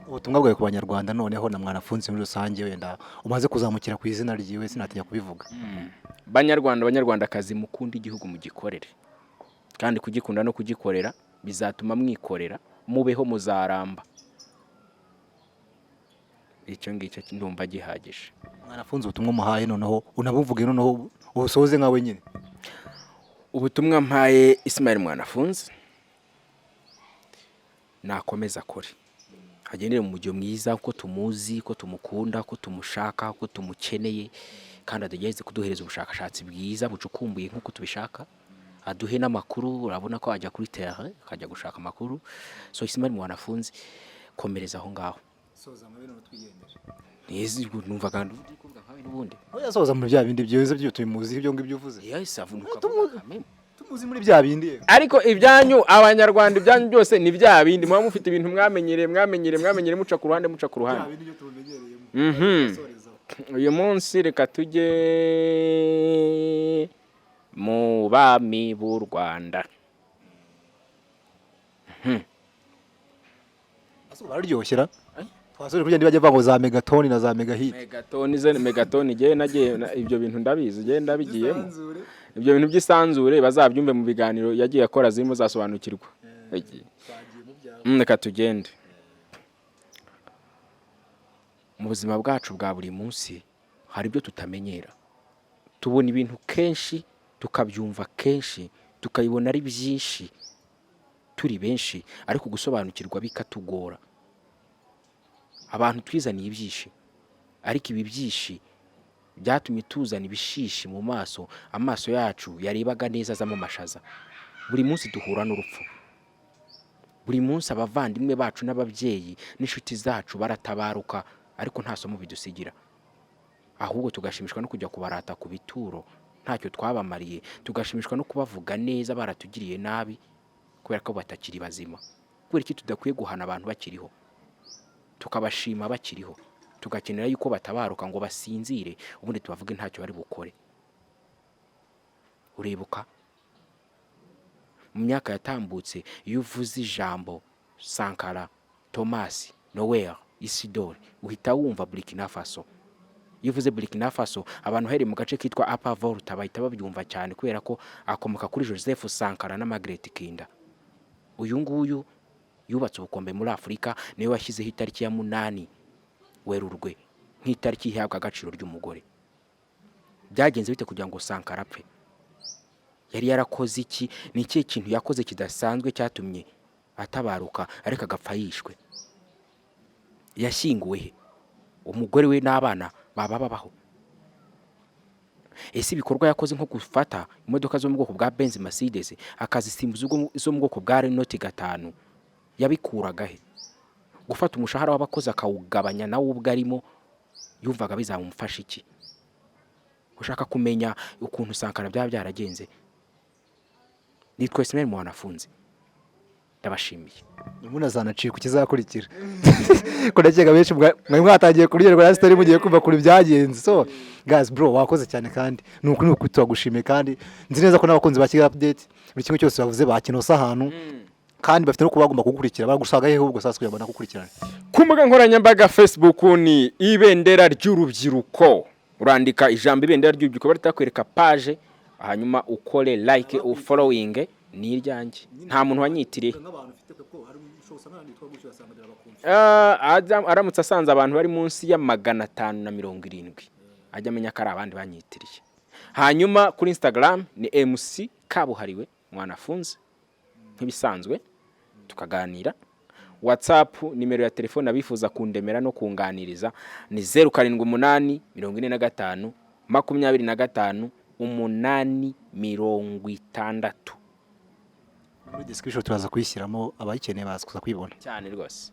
ubutumwa bwawe ku banyarwanda noneho na Mwanafunzi muri rusange wenda umaze kuzamukira ku izina ryiwe sinatinya kubivuga banyarwandakazi mukunda igihugu mugikorere kandi kugikunda no kugikorera bizatuma mwikorera mubeho muzaramba icyo ngicyo ndumva gihagije Mwanafunzi ubutumwa muhaye noneho unabuvuge noneho ubusoze nkawe nyine ubutumwa mpaye Ismael Mwanafunzi nakomeza kuri agendere mu mujyo mwiza ko tumuzi ko tumukunda ko tumushaka ko tumukeneye kandi adageze kuduhereza ubushakashatsi bwiza bucukumbuye nkuko tubishaka aduhe n'amakuru urabona ko ajya kuri terrain akajya gushaka amakuru so Ismael Mwanafunzi komereza aho ngaho soza mu bintu twiyemeje nezi numva kandi kuvuga nkawe n'ubundi oya soza mu bya bindi byiza byo tubimuzi ibyo ngibyo uvuze yes avunuka uzi muri bya bindi ariko ibyanyu abanyarwanda ibyanyu byose ni bya bindi muba mufite ibintu mwamenyereye muca ku ruhande uyu munsi reka tujye mu bami b'u Rwanda. bararyoshera twasore kugenda bajya vango za megatoni na za megahit. Megatoni je nagiye ibyo bintu ndabizi je ndabigiyemo. Ibyo bintu by'isanzure bazabyumve mu biganiro yagiye akora zirimo zasobanukirwa. Reka tugende. Mu buzima bwacu bwa buri munsi hari ibyo tutamenyera. Tubona ibintu kenshi, tukabyumva kenshi, tukayibona ari byinshi turi benshi, ariko gusobanukirwa bikatugora. Abantu twizaniye ibyishi, ariko ibi byishi byatumye tuzana ibishishi mu maso, amaso yacu yarebaga neza azamo amashaza. Buri munsi duhura n'urupfu. Buri munsi abavandimwe bacu n'ababyeyi n'inshuti zacu baratabaruka, ariko nta somo bidusigira. Ahubwo tugashimishwa no kujya kubarata ku bituro, ntacyo twabamariye, tugashimishwa no kubavuga neza baratugiriye nabi kubera ko batakiri bazima. Kubera iki tudakwiye guhana abantu bakiriho, tukabashima bakiriho, tugakenera yuko batabaruka ngo basinzire ubundi tubavuge ntacyo bari bukore. Uribuka mu myaka yatambutse iyo uvuze ijambo Sankara, Thomas, Noel, Isidore uhita wumva Burkina Faso. Iyo uvuze Burkina Faso abantu here mu gace kitwa Upper Volta bahita babyumva cyane kubera ko akomoka kuri Joseph Sankara na Margaret Kinda. Uyu nguyu yubatse ubukombe muri Afrika, niwe washyizeho itariki ya 8 Werurwe nk'itariki ihabwa agaciro ry'umugore. Byagenze bite kugira ngo Sankara apfe? Yari yarakoze iki? Ni ikihe kintu yakoze kidasanzwe cyatumye atabaruka ariko agapfa yishwe? Yashyinguwe he? Umugore we n'abana babaho? Ese ibikorwa yakoze nko gufata imodoka zo mu bwoko bwa Benz Mercedes akazisimbuza zo mu bwoko bwa Renault 5 yabikuraga he? Gufata umushahara w'abakozi akawugabanya nawe ubwo arimo yumvaga bizamumfasha iki? Ushaka kumenya ukuntu Sankara byaragenze? Nitwa Ismael MWANAFUNZI. Ndabashimiye. Umuntu azanaciye ku kizakurikira. Ko ndakeka benshi mwatangiye kuryoherwa na story mugiye kumva kuri byagenze. So guys bro wakoze cyane kandi nuko turagushimiye kandi nzi neza ko n'abakunzi ba Kigali Update buri kimwe cyose bavuze bakinosa ahantu kandi bafite no kubagomba kugukurikira bagusaga he ubwo sasa kuyabona gukurikirana. Ku mbuga nkoranyambaga Facebook ni ibendera ry'urubyiruko. Urandika ijambo ibendera ry'urubyiruko baritakwereka page hanyuma ukore like u following ni iryanjye. Nta muntu wanyitiriye. Aramutse asanze abantu bari munsi ya 570 ajya amenya ko ari abandi banyitiriye. Hanyuma kuri Instagram ni MC kabuhariwe MWANAFUNZI nk'ibisanzwe tukaganira. WhatsApp nimero ya telefone abifuza kundemera no kunganiriza ni 0788 45 25 860. Muri description turaza kuyishyiramo abayikeneye baza kwibona cyane rwose.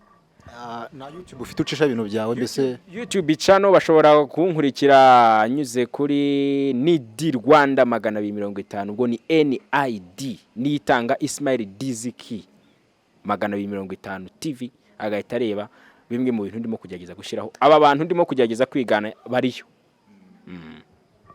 Na YouTube ufite ucisha ibintu byawe mbese YouTube channel bashobora kunkurikira nyuze kuri NID Rwanda 250 ubwo ni NID nitanga Ismail Diziki 250 TV agahita areba bimwe mu bintu ndimo kugerageza gushiraho. Aba bantu ndimo kugerageza kwigana bariyo.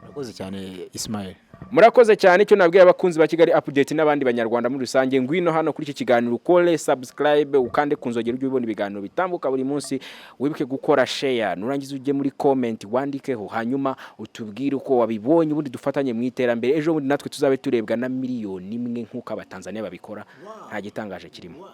Murakoze cyane Ismail. Murakoze cyane cyo nabwiye abakunzi ba Kigali Update n'abandi banyarwanda muri rusange ngwino hano kuri iki kiganiro ukore subscribe ukande kunzogera ujye ubona ibiganiro bitambuka buri munsi wibuke gukora share nurangiza ujye muri comment wandikeho hanyuma utubwire uko wabibonye ubundi dufatanye mu iterambere ejo bundi natwe tuzabe turebwa na miliyoni imwe nkuko abatanzania babikora nta gitangaje kirimo.